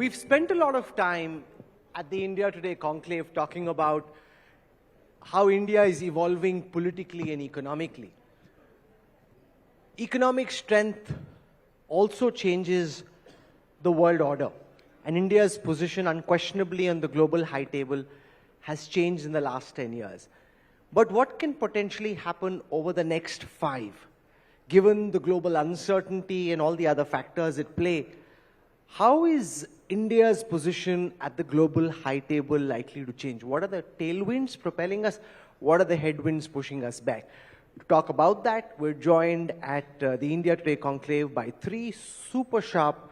We've spent a lot of time at the India Today conclave talking about how India is evolving politically and economically. Economic strength also changes the world order, and India's position unquestionably on the global high table has changed in the last 10 years. But what can potentially happen over the next 5, given the global uncertainty and all the other factors at play? How is India's position at the global high table likely to change? What are the tailwinds propelling us? What are the headwinds pushing us back? To talk about that, we're joined at the India Today conclave by 3 super sharp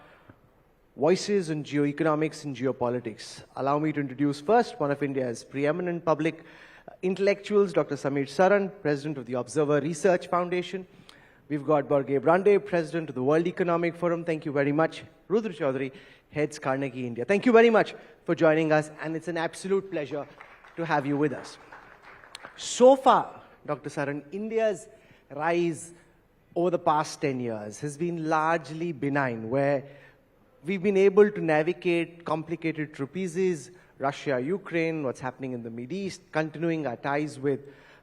voices on geoeconomics and geopolitics. Allow me to introduce first one of India's preeminent public intellectuals, Dr. Samir Saran, President of the Observer Research Foundation. We've got Borge Brande, President of the World Economic Forum. Thank you very much. Rudra Chaudhary, heads Carnegie India. Thank you very much for joining us, and it's an absolute pleasure to have you with us. So far, Dr. Saran, India's rise over the past 10 years has been largely benign, where we've been able to navigate complicated trapezies, Russia, Ukraine, what's happening in the Middle East, continuing our ties with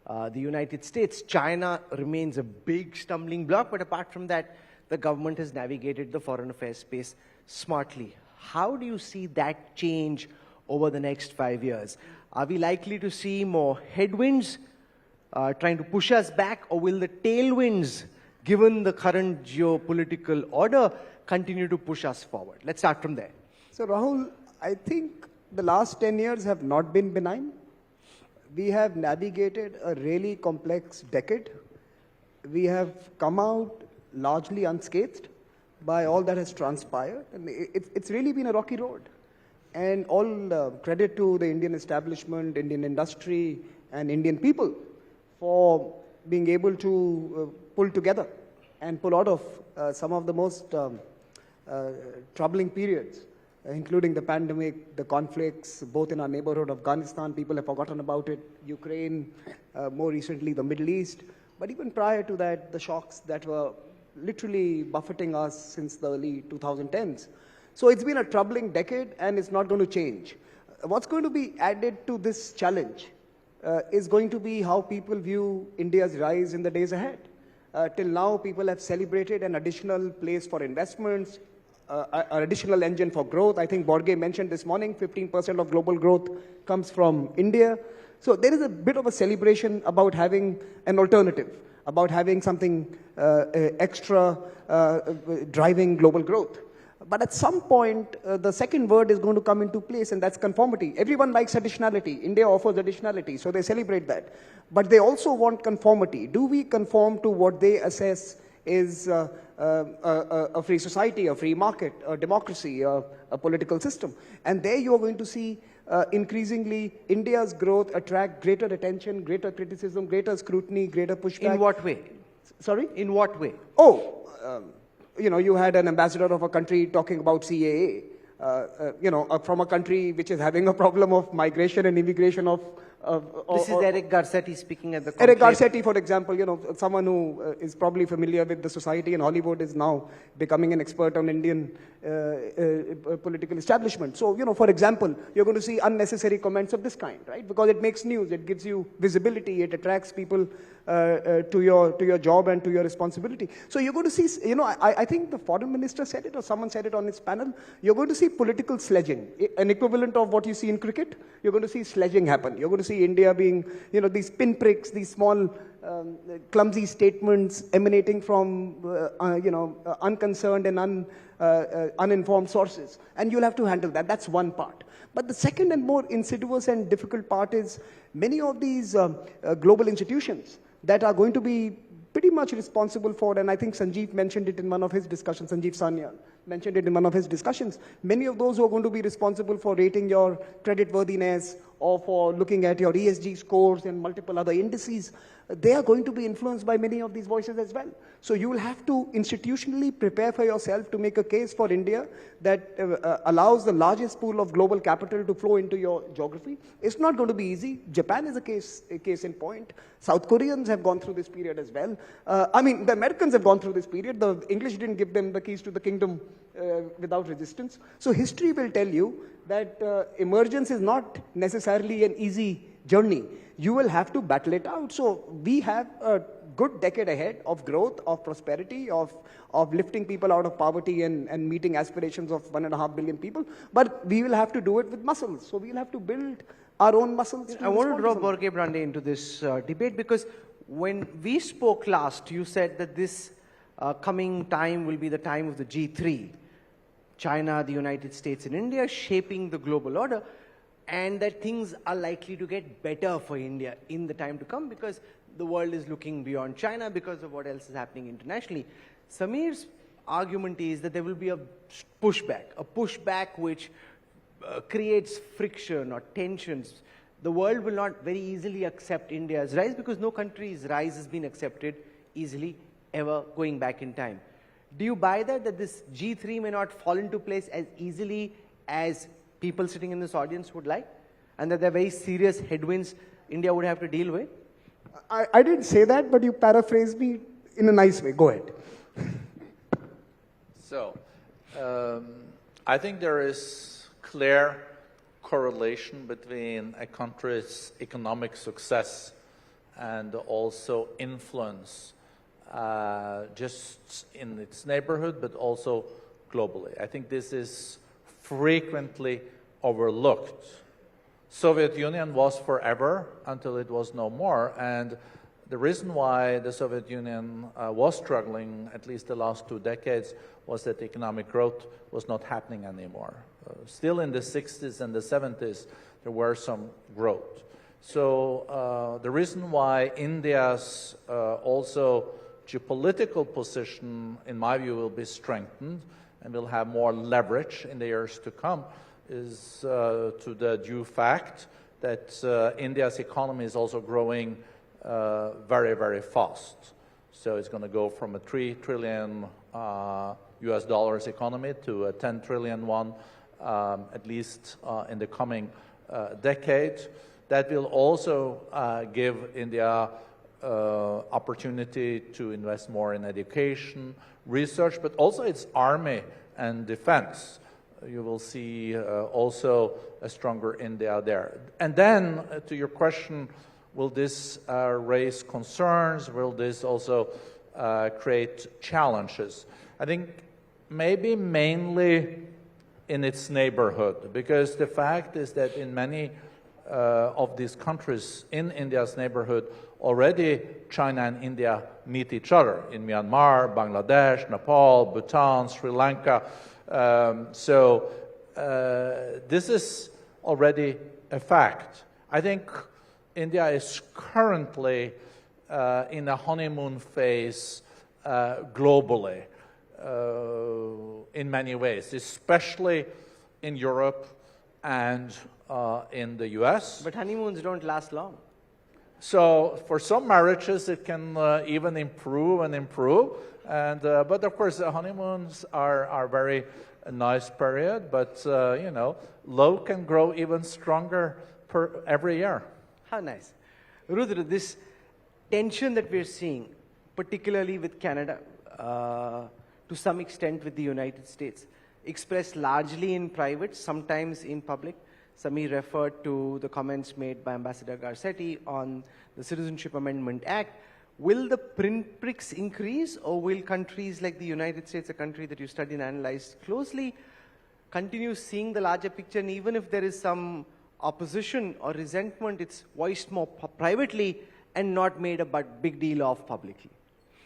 the United States. China remains a big stumbling block, but apart from that, the government has navigated the foreign affairs space smartly. How do you see that change over the next 5 years? Are we likely to see more headwinds trying to push us back, or will the tailwinds, given the current geopolitical order, continue to push us forward? Let's start from there. So Rahul, I think the last 10 years have not been benign. We have navigated a really complex decade. We have come out largely unscathed by all that has transpired. And it's really been a rocky road. And all credit to the Indian establishment, Indian industry, and Indian people for being able to pull together and pull out of some of the most troubling periods, including the pandemic, the conflicts, both in our neighborhood, Afghanistan, people have forgotten about it, Ukraine, more recently the Middle East. But even prior to that, the shocks that were literally buffeting us since the early 2010s. So it's been a troubling decade, and it's not going to change. What's going to be added to this challenge is going to be how people view India's rise in the days ahead. Till now, people have celebrated an additional place for investments, an additional engine for growth. I think Borge mentioned this morning, 15% of global growth comes from India. So there is a bit of a celebration about having an alternative, about having something extra driving global growth. But at some point, the second word is going to come into place, and that's conformity. Everyone likes additionality. India offers additionality, so they celebrate that. But they also want conformity. Do we conform to what they assess is a free society, a free market, a democracy, a political system? And there you're going to see increasingly India's growth attract greater attention, greater criticism, greater scrutiny, greater pushback. In what way? Sorry? In what way? You had an ambassador of a country talking about CAA, from a country which is having a problem of migration and immigration This is Eric Garcetti speaking at the Eric Garcetti, for example, someone who is probably familiar with the society in Hollywood is now becoming an expert on Indian political establishment. So, for example, you're going to see unnecessary comments of this kind, right? Because it makes news, it gives you visibility, it attracts people to your job and to your responsibility. So you're going to see, I think the foreign minister said it, or someone said it on his panel, you're going to see political sledging, an equivalent of what you see in cricket. You're going to see sledging happen. You're going to see India being, these pinpricks, these small, clumsy statements emanating from, unconcerned and uninformed sources. And you'll have to handle that. That's one part. But the second and more insidious and difficult part is many of these global institutions that are going to be pretty much responsible for, and I think Sanjeev mentioned it in one of his discussions, Sanjeev Sanyal mentioned it in one of his discussions, many of those who are going to be responsible for rating your credit worthiness or for looking at your ESG scores and multiple other indices, they are going to be influenced by many of these voices as well. So you will have to institutionally prepare for yourself to make a case for India that allows the largest pool of global capital to flow into your geography. It's not going to be easy. Japan is a case in point. South Koreans have gone through this period as well. The Americans have gone through this period. The English didn't give them the keys to the kingdom without resistance. So history will tell you that emergence is not necessarily an easy journey. You will have to battle it out. So we have a good decade ahead of growth, of prosperity, of lifting people out of poverty and meeting aspirations of 1.5 billion people. But we will have to do it with muscles. So we'll have to build our own muscles. I want to draw Borge Brande into this debate because when we spoke last, you said that this coming time will be the time of the G3. China, the United States and India shaping the global order, and that things are likely to get better for India in the time to come because the world is looking beyond China because of what else is happening internationally. Sameer's argument is that there will be a pushback which creates friction or tensions. The world will not very easily accept India's rise because no country's rise has been accepted easily ever going back in time. Do you buy that this G3 may not fall into place as easily as people sitting in this audience would like, and that there are very serious headwinds India would have to deal with? I didn't say that, but you paraphrased me in a nice way. Go ahead. So, I think there is clear correlation between a country's economic success and also influence just in its neighborhood, but also globally. I think this is frequently overlooked. Soviet Union was forever until it was no more, and the reason why the Soviet Union was struggling, at least the last 2 decades, was that economic growth was not happening anymore. Still in the 60s and the 70s, there were some growth. So the reason why India's also geopolitical position, in my view, will be strengthened and will have more leverage in the years to come is to the due fact that India's economy is also growing very, very fast. So it's going to go from a $3 trillion US dollars economy to a 10 trillion one, at least in the coming decade. That will also give India opportunity to invest more in education, research, but also its army and defense. You will see also a stronger India there. And then, to your question, will this raise concerns? Will this also create challenges? I think maybe mainly in its neighborhood, because the fact is that in many of these countries in India's neighborhood, already China and India meet each other in Myanmar, Bangladesh, Nepal, Bhutan, Sri Lanka. So this is already a fact. I think India is currently in a honeymoon phase globally in many ways, especially in Europe and in the US. But honeymoons don't last long. So for some marriages, it can even improve and improve. And, but of course, the honeymoons are very nice period. But, you know, love can grow even stronger every year. How nice. Rudra, this tension that we're seeing, particularly with Canada, to some extent with the United States, expressed largely in private, sometimes in public. Sameer referred to the comments made by Ambassador Garcetti on the Citizenship Amendment Act. Will the pinpricks increase, or will countries like the United States, a country that you study and analyze closely, continue seeing the larger picture, and even if there is some opposition or resentment, it's voiced more privately and not made a big deal of publicly?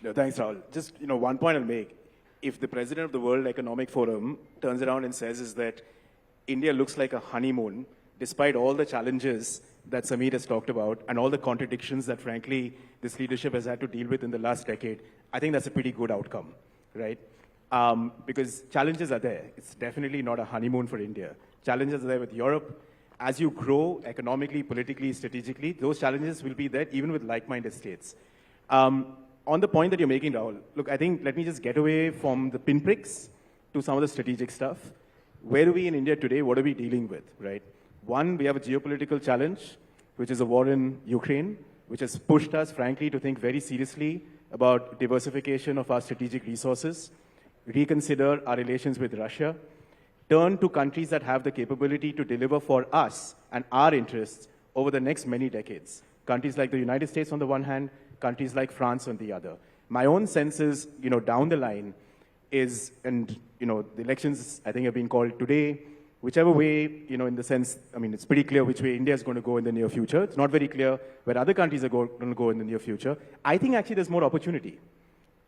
No, thanks, Rahul. Just, one point I'll make. If the president of the World Economic Forum turns around and says is that India looks like a honeymoon, despite all the challenges that Sameer has talked about and all the contradictions that, frankly, this leadership has had to deal with in the last decade, I think that's a pretty good outcome, right? Because challenges are there. It's definitely not a honeymoon for India. Challenges are there with Europe. As you grow economically, politically, strategically, those challenges will be there even with like-minded states. On the point that you're making, Rahul, look, I think let me just get away from the pinpricks to some of the strategic stuff. Where are we in India today? What are we dealing with, right? One, we have a geopolitical challenge, which is a war in Ukraine, which has pushed us, frankly, to think very seriously about diversification of our strategic resources. reconsider our relations with Russia, turn to countries that have the capability to deliver for us and our interests over the next many decades. Countries like the United States on the one hand, countries like France on the other. My own sense is, down the line is, and, the elections, I think, have been called today. Whichever way, in the sense, it's pretty clear which way India is going to go in the near future. It's not very clear where other countries are going to go in the near future. I think actually there's more opportunity.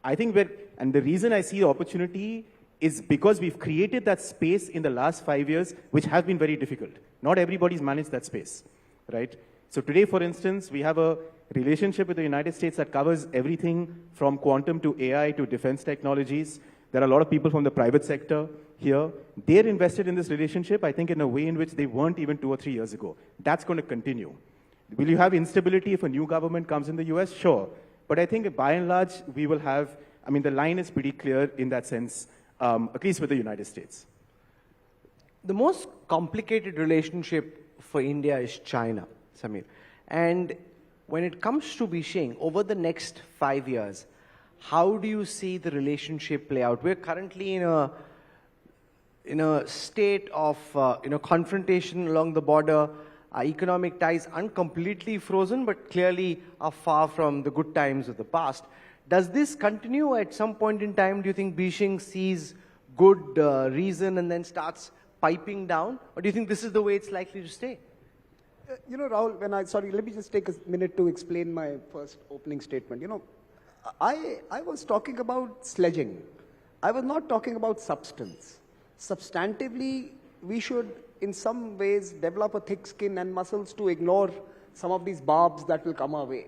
I think and the reason I see the opportunity is because we've created that space in the last 5 years, which has been very difficult. Not everybody's managed that space, right? So today, for instance, we have a relationship with the United States that covers everything from quantum to AI to defense technologies. There are a lot of people from the private sector here. They're invested in this relationship, I think, in a way in which they weren't even 2 or 3 years ago. That's going to continue. Will you have instability if a new government comes in the US? Sure. But I think by and large, we will have, the line is pretty clear in that sense, at least with the United States. The most complicated relationship for India is China, Samir. And when it comes to Beijing, over the next 5 years, how do you see the relationship play out? We're currently in a state of confrontation along the border. Our economic ties aren't completely frozen, but clearly are far from the good times of the past. Does this continue at some point in time? Do you think Beijing sees good reason and then starts piping down? Or do you think this is the way it's likely to stay? Rahul, let me just take a minute to explain my first opening statement. I was talking about sledging. I was not talking about substance. Substantively, we should, in some ways, develop a thick skin and muscles to ignore some of these barbs that will come our way.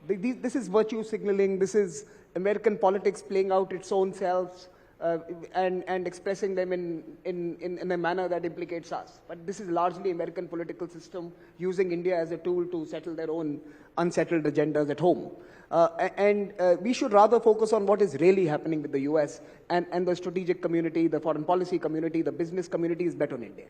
This is virtue signaling. This is American politics playing out its own selves and expressing them in a manner that implicates us. But this is largely American political system using India as a tool to settle their own unsettled agendas at home. We should rather focus on what is really happening with the US and the strategic community, the foreign policy community, the business community is bet on India.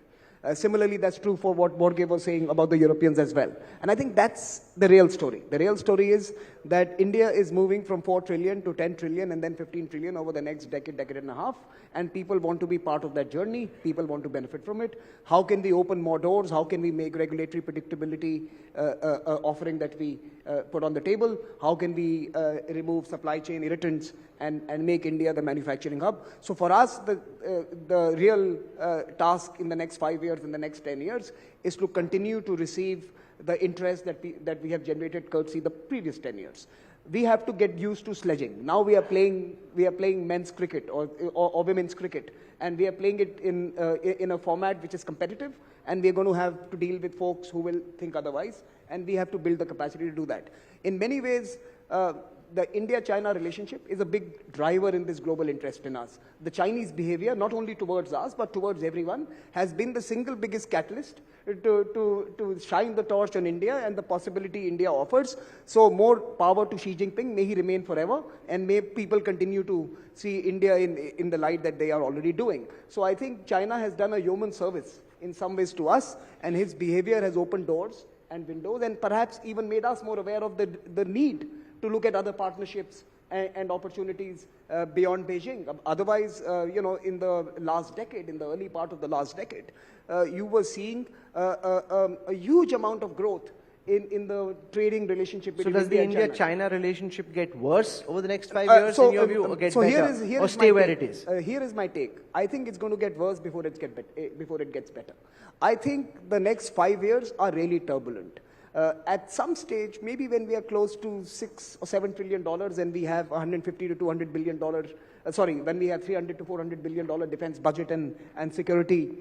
Similarly, that's true for what Borge was saying about the Europeans as well. And I think that's the real story. The real story is that India is moving from 4 trillion to 10 trillion and then 15 trillion over the next decade and a half. And people want to be part of that journey. People want to benefit from it. How can we open more doors? How can we make regulatory predictability offering that we put on the table? How can we remove supply chain irritants and make India the manufacturing hub? So for us, the real task in the next 5 years, in the next 10 years, is to continue to receive the interest that we have generated courtesy the previous 10 years. We have to get used to sledging. Now we are playing men's cricket or women's cricket, and we are playing it in a format which is competitive, and we are going to have to deal with folks who will think otherwise, and we have to build the capacity to do that. In many ways, the India-China relationship is a big driver in this global interest in us. The Chinese behavior, not only towards us, but towards everyone, has been the single biggest catalyst to shine the torch on India and the possibility India offers. So more power to Xi Jinping. May he remain forever, and may people continue to see India in the light that they are already doing. So I think China has done a yeoman service in some ways to us, and his behavior has opened doors and windows, and perhaps even made us more aware of the need to look at other partnerships and opportunities beyond Beijing. Otherwise, in the last decade, in the early part of the last decade, you were seeing a huge amount of growth in the trading relationship between India and China. So does the India-China relationship get worse over the next 5 years in your view, or get better, or stay where it is? Here is my take. I think it's going to get worse before it gets better. I think the next 5 years are really turbulent. At some stage, maybe when we are close to $6 or $7 trillion and we have $150 to $200 billion, when we have $300 to $400 billion defense budget and security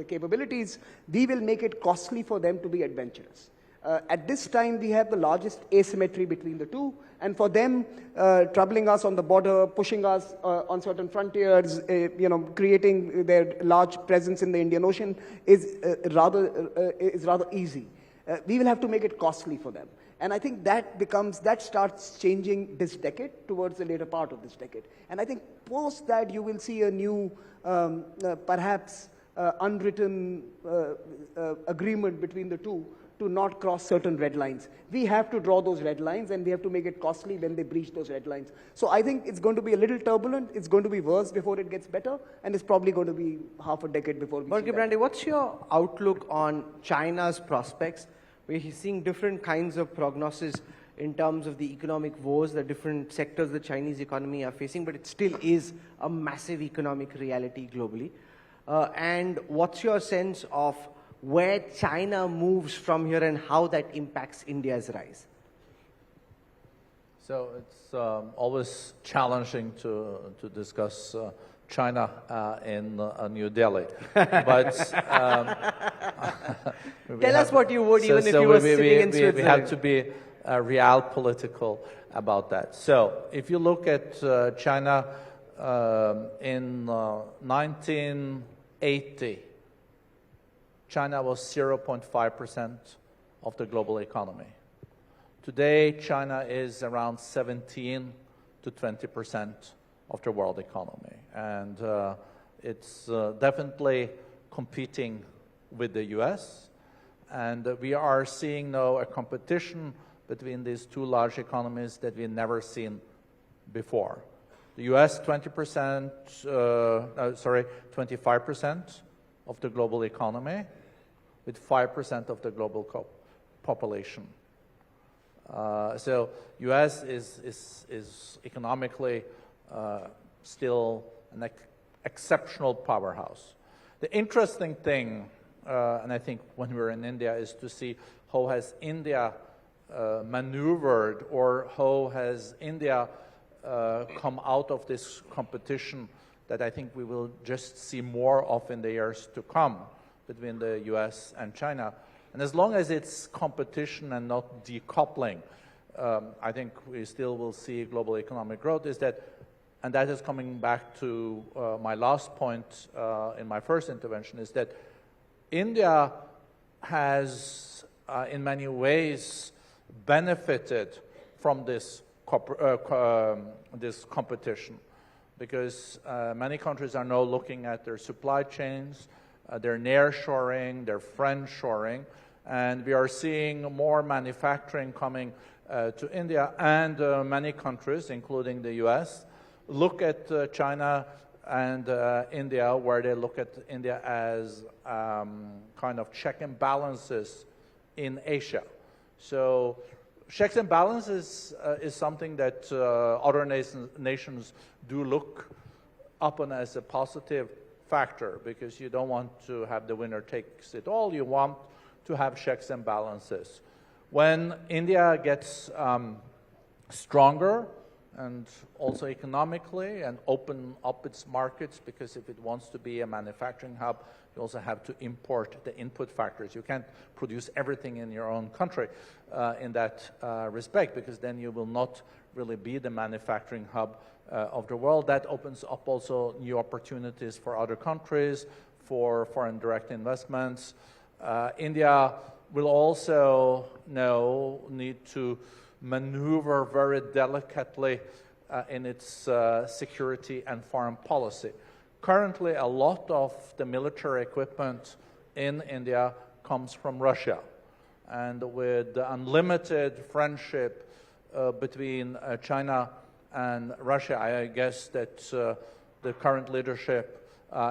capabilities, we will make it costly for them to be adventurous. At this time, we have the largest asymmetry between the two, and for them, troubling us on the border, pushing us on certain frontiers, creating their large presence in the Indian Ocean is rather easy. We will have to make it costly for them. And I think that starts changing this decade towards the later part of this decade. And I think post that you will see a new, perhaps unwritten agreement between the two to not cross certain red lines. We have to draw those red lines, and we have to make it costly when they breach those red lines. So I think it's going to be a little turbulent. It's going to be worse before it gets better, and it's probably going to be half a decade before we see Borge that. Brande, what's your outlook on China's prospects? We're seeing different kinds of prognosis in terms of the economic woes that different sectors of the Chinese economy are facing, but it still is a massive economic reality globally. And what's your sense of where China moves from here and how that impacts India's rise? So it's always challenging to discuss China in New Delhi. But Tell us what you would, even if you were sitting in Switzerland. We have to be real political about that. So if you look at China in 1980, China was 0.5% of the global economy. Today, China is around 17 to 20% of the world economy. And it's definitely competing with the US. And we are seeing now a competition between these two large economies that we've never seen before. The US, 25% of the global economy, with 5% of the global population. So US is economically still an exceptional powerhouse. The interesting thing, and I think when we were in India, is to see how has India maneuvered, or how has India come out of this competition that I think we will just see more of in the years to come between the US and China. And as long as it's competition and not decoupling, I think we still will see global economic growth. And that is coming back to my last point in my first intervention, is that India has, in many ways, benefited from this competition, because many countries are now looking at their supply chains, their nearshoring, their friendshoring, and we are seeing more manufacturing coming to India, and many countries, including the US, look at China and India, where they look at India as kind of check and balances in Asia. So checks and balances is something that other nations do look upon as a positive factor, because you don't want to have the winner takes it all. You want to have checks and balances. When India gets stronger, and also economically, and open up its markets, because if it wants to be a manufacturing hub, you also have to import the input factors. You can't produce everything in your own country in that respect, because then you will not really be the manufacturing hub of the world. That opens up also new opportunities for other countries, for foreign direct investments. India will also now need to maneuver very delicately in its security and foreign policy. Currently, a lot of the military equipment in India comes from Russia. And with the unlimited friendship between China and Russia, I guess that the current leadership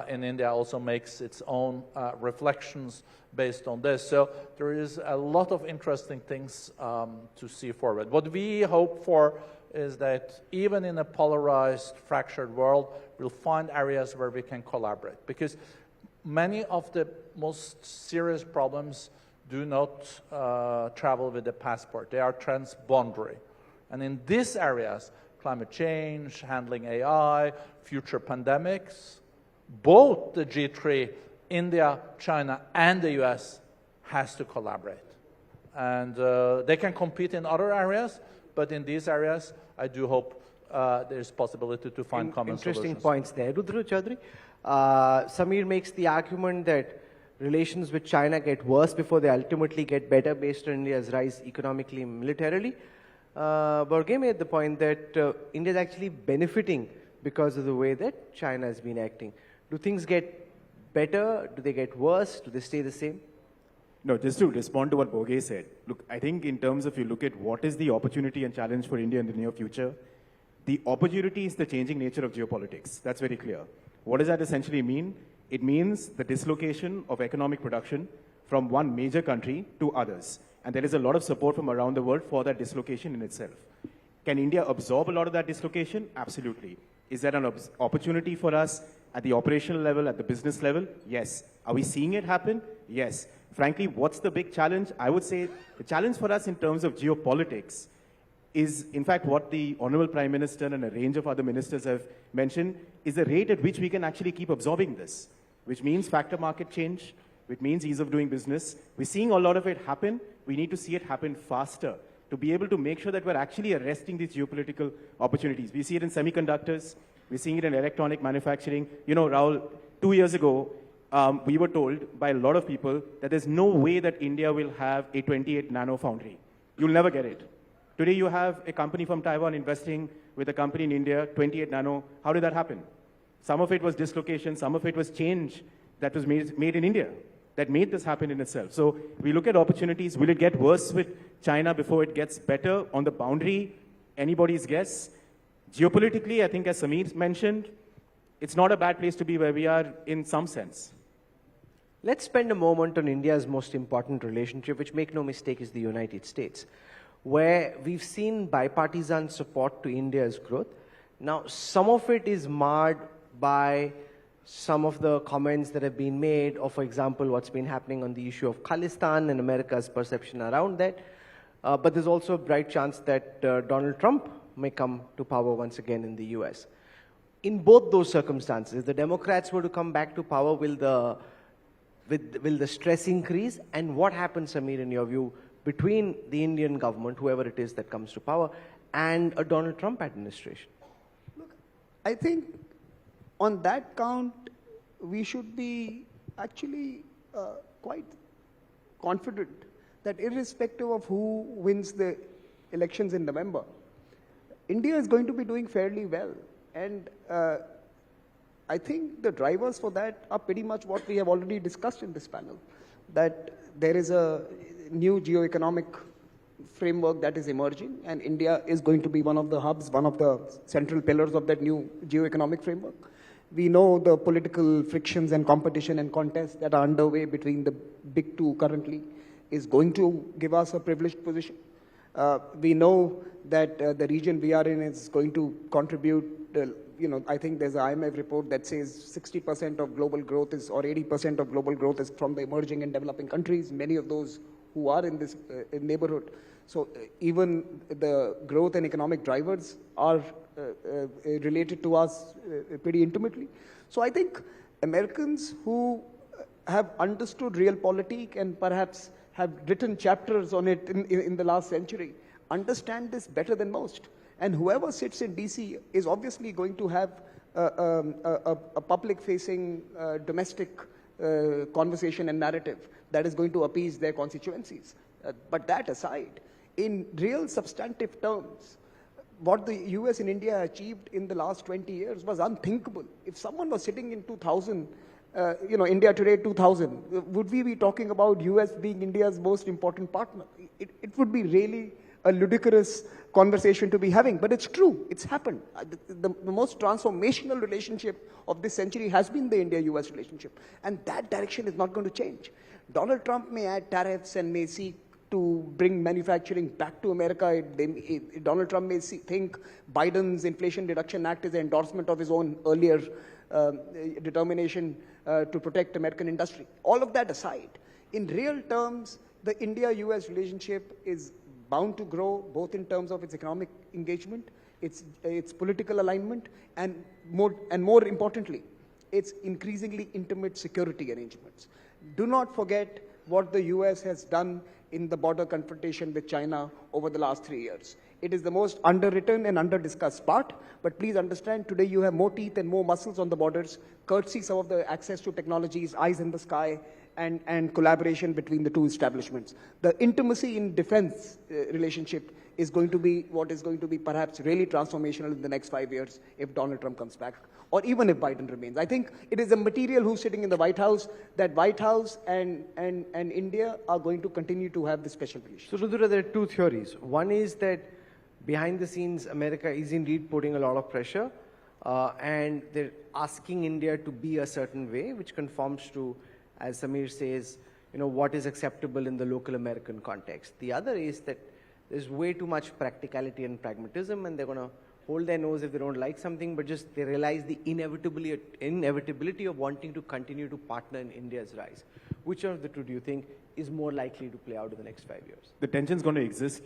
in India also makes its own reflections based on this. So there is a lot of interesting things to see forward. What we hope for is that even in a polarized, fractured world, we'll find areas where we can collaborate. Because many of the most serious problems do not travel with a passport. They are transboundary. And in these areas, climate change, handling AI, future pandemics, both the G3, India, China, and the US has to collaborate. And they can compete in other areas, but in these areas, I do hope there's possibility to find common solutions. Interesting points there. Rudra Chaudhary, Samir makes the argument that relations with China get worse before they ultimately get better based on India's rise economically and militarily. Borge made the point that India is actually benefiting because of the way that China has been acting. Do things get better? Do they get worse? Do they stay the same? No, just to respond to what Boge said, look, I think in terms of you look at what is the opportunity and challenge for India in the near future, the opportunity is the changing nature of geopolitics. That's very clear. What does that essentially mean? It means the dislocation of economic production from one major country to others. And there is a lot of support from around the world for that dislocation in itself. Can India absorb a lot of that dislocation? Absolutely. Is that an opportunity for us at the operational level, at the business level? Yes. Are we seeing it happen? Yes. Frankly, what's the big challenge? I would say the challenge for us in terms of geopolitics is, in fact, what the Honorable Prime Minister and a range of other ministers have mentioned, is the rate at which we can actually keep absorbing this, which means factor market change, which means ease of doing business. We're seeing a lot of it happen. We need to see it happen faster to be able to make sure that we're actually arresting these geopolitical opportunities. We see it in semiconductors. We're seeing it in electronic manufacturing. You know, Rahul, 2 years ago, we were told by a lot of people that there's no way that India will have a 28 nano foundry. You'll never get it. Today you have a company from Taiwan investing with a company in India, 28 nano. How did that happen? Some of it was dislocation, some of it was change that was made in India that made this happen in itself. So we look at opportunities. Will it get worse with China before it gets better? On the boundary, anybody's guess. Geopolitically, I think as Samir mentioned, it's not a bad place to be where we are in some sense. Let's spend a moment on India's most important relationship, which, make no mistake, is the United States, where we've seen bipartisan support to India's growth. Now, some of it is marred by some of the comments that have been made, or for example, what's been happening on the issue of Khalistan and America's perception around that. But there's also a bright chance that Donald Trump may come to power once again in the US. In both those circumstances, if the Democrats were to come back to power, will the stress increase? And what happens, Samir, in your view, between the Indian government, whoever it is that comes to power, and a Donald Trump administration? Look, I think on that count, we should be actually quite confident that irrespective of who wins the elections in November, India is going to be doing fairly well. And I think the drivers for that are pretty much what we have already discussed in this panel, that there is a new geo-economic framework that is emerging, and India is going to be one of the hubs, one of the central pillars of that new geo-economic framework. We know the political frictions and competition and contests that are underway between the big two currently is going to give us a privileged position. We know that the region we are in is going to contribute, I think there's an IMF report that says 60% of global growth is, or 80% of global growth is from the emerging and developing countries, many of those who are in this neighborhood. So even the growth and economic drivers are related to us pretty intimately. So I think Americans who have understood realpolitik and perhaps have written chapters on it in the last century understand this better than most. And whoever sits in DC is obviously going to have a public-facing domestic conversation and narrative that is going to appease their constituencies. But that aside, in real substantive terms, what the US and India achieved in the last 20 years was unthinkable. If someone was sitting in 2000, India today 2000, would we be talking about US being India's most important partner? It would be really a ludicrous conversation to be having, but it's true, it's happened. The most transformational relationship of this century has been the India-US relationship, and that direction is not going to change. Donald Trump may add tariffs and may seek to bring manufacturing back to America. Donald Trump may think Biden's Inflation Reduction Act is an endorsement of his own earlier determination to protect American industry. All of that aside, in real terms, the India-US relationship is bound to grow both in terms of its economic engagement, its political alignment, and more importantly, its increasingly intimate security arrangements. Do not forget what the US has done in the border confrontation with China over the last 3 years. It is the most underwritten and under-discussed part, but please understand today you have more teeth and more muscles on the borders courtesy some of the access to technologies, eyes in the sky, and collaboration between the two establishments. The intimacy in defense relationship is going to be what is going to be perhaps really transformational in the next 5 years if Donald Trump comes back, or even if Biden remains. I think it is a material who's sitting in the White House, that White House and India are going to continue to have this special relationship. So, Rudra, there are two theories. One is that behind the scenes, America is indeed putting a lot of pressure, and they're asking India to be a certain way, which conforms to, as Samir says, what is acceptable in the local American context. The other is that there's way too much practicality and pragmatism, and they're going to hold their nose if they don't like something, but just they realize the inevitability of wanting to continue to partner in India's rise. Which of the two do you think is more likely to play out in the next 5 years? The tension's going to exist,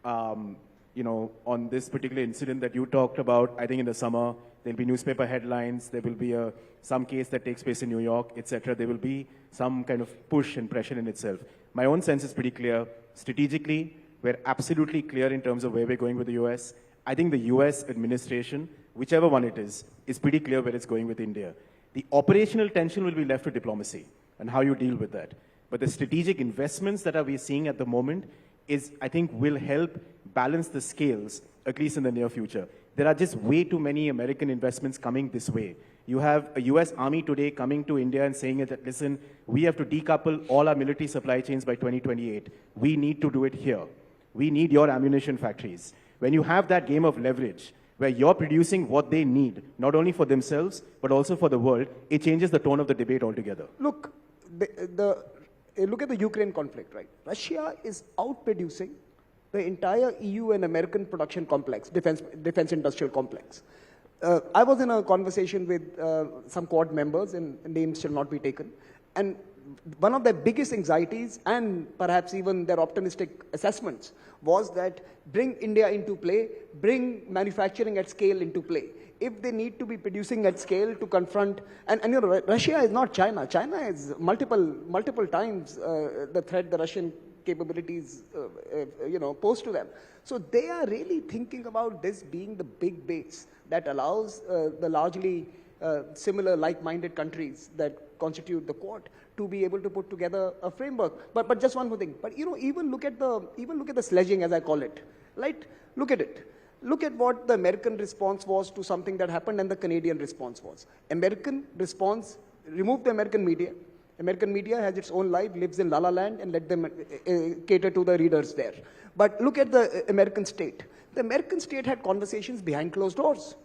on this particular incident that you talked about. I think in the summer, there'll be newspaper headlines, there will be some case that takes place in New York, etc. There will be some kind of push and pressure in itself. My own sense is pretty clear. Strategically, we're absolutely clear in terms of where we're going with the US. I think the US administration, whichever one it is pretty clear where it's going with India. The operational tension will be left to diplomacy and how you deal with that. But the strategic investments that we're seeing at the moment I think will help balance the scales, at least in the near future. There are just way too many American investments coming this way. You have a US Army today coming to India and saying that, listen, we have to decouple all our military supply chains by 2028. We need to do it here. We need your ammunition factories. When you have that game of leverage, where you're producing what they need, not only for themselves, but also for the world, it changes the tone of the debate altogether. Look, look at the Ukraine conflict, right? Russia is outproducing the entire EU and American production complex, defense industrial complex. I was in a conversation with some Quad members, and names shall not be taken, and one of their biggest anxieties, and perhaps even their optimistic assessments, was that bring India into play, bring manufacturing at scale into play. If they need to be producing at scale to confront, and Russia is not China. China is multiple times the threat the Russian capabilities pose to them. So they are really thinking about this being the big base that allows the largely similar like-minded countries that constitute the Quad to be able to put together a framework. But just one more thing. But even look at the sledging, as I call it. Right? Look at it. Look at what the American response was to something that happened and the Canadian response was. American response, remove the American media. American media has its own life, lives in La La Land, and let them cater to the readers there. But look at the American state. The American state had conversations behind closed doors.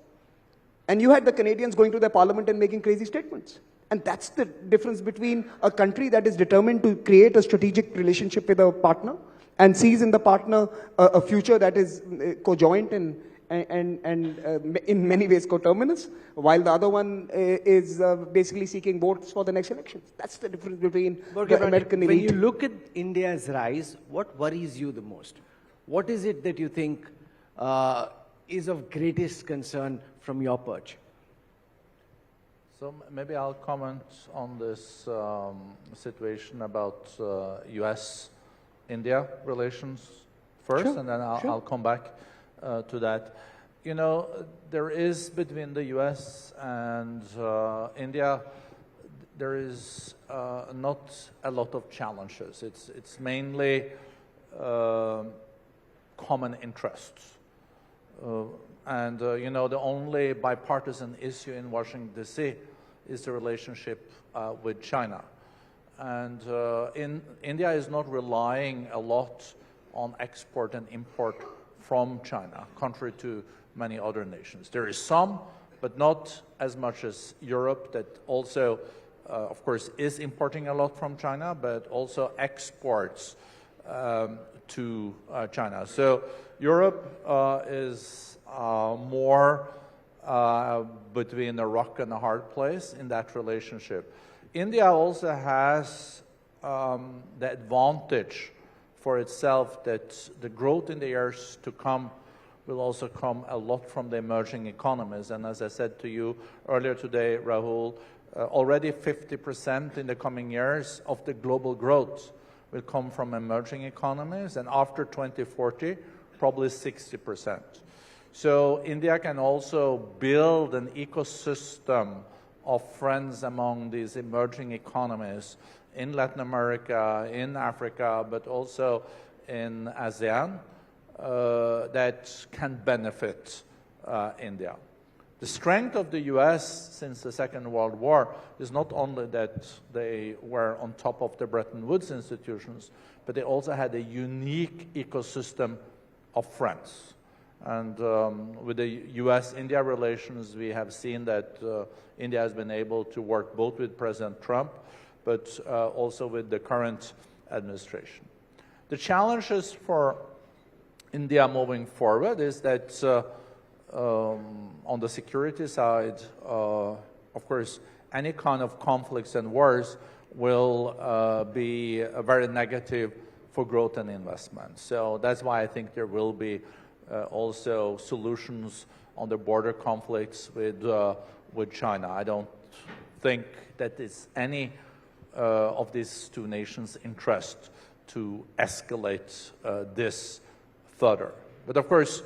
And you had the Canadians going to their parliament and making crazy statements. And that's the difference between a country that is determined to create a strategic relationship with a partner and sees in the partner a future that is conjoint and in many ways coterminous, while the other one is basically seeking votes for the next elections. That's the difference between the American elite. When you look at India's rise, what worries you the most? What is it that you think is of greatest concern from your perch? So maybe I'll comment on this situation about US-India relations first, Sure, and then I'll come back to that. There is between the US and India, there is not a lot of challenges. It's mainly common interests. The only bipartisan issue in Washington, D.C. is the relationship with China. And India is not relying a lot on export and import from China, contrary to many other nations. There is some, but not as much as Europe, that also, of course, is importing a lot from China, but also exports to China. So Europe is more between a rock and a hard place in that relationship. India also has the advantage for itself that the growth in the years to come will also come a lot from the emerging economies. And as I said to you earlier today, Rahul, already 50% in the coming years of the global growth will come from emerging economies, and after 2040, probably 60%. So India can also build an ecosystem of friends among these emerging economies in Latin America, in Africa, but also in ASEAN that can benefit India. The strength of the US since the Second World War is not only that they were on top of the Bretton Woods institutions, but they also had a unique ecosystem of friends. And with the US-India relations, we have seen that India has been able to work both with President Trump, but also with the current administration. The challenges for India moving forward is that on the security side, of course, any kind of conflicts and wars will be very negative for growth and investment. So that's why I think there will be also solutions on the border conflicts with China. I don't think that it's any of these two nations' interest to escalate this further. But of course,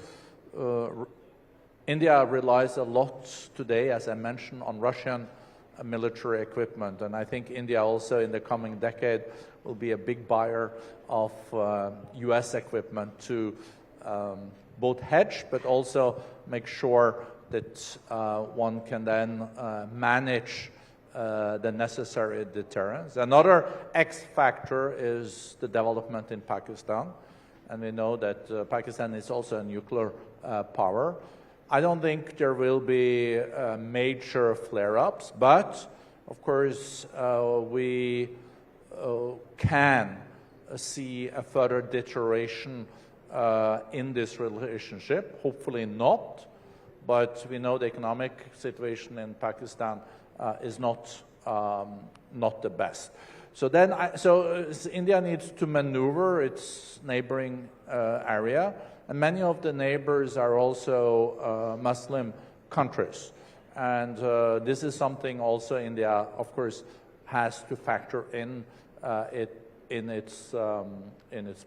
India relies a lot today, as I mentioned, on Russian military equipment. And I think India also in the coming decade will be a big buyer of US equipment to both hedge, but also make sure that one can then manage the necessary deterrence. Another X factor is the development in Pakistan. And we know that Pakistan is also a nuclear power. I don't think there will be major flare-ups, but of course we can see a further deterioration in this relationship. Hopefully not, but we know the economic situation in Pakistan is not the best. So then, India needs to maneuver its neighboring area, and many of the neighbors are also Muslim countries. And this is something also India, of course, has to factor in its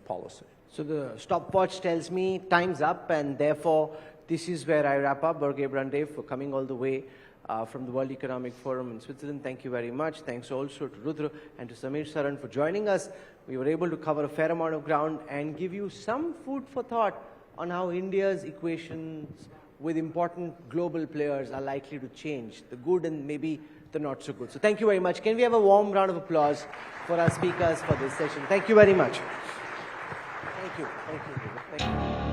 policy. So the stopwatch tells me time's up, and therefore this is where I wrap up. Børge Brande for coming all the way from the World Economic Forum in Switzerland. Thank you very much. Thanks also to Rudra and to Samir Saran for joining us. We were able to cover a fair amount of ground and give you some food for thought on how India's equations with important global players are likely to change, the good and maybe the not so good. So thank you very much. Can we have a warm round of applause for our speakers for this session? Thank you very much. Thank you. Thank you. Thank you.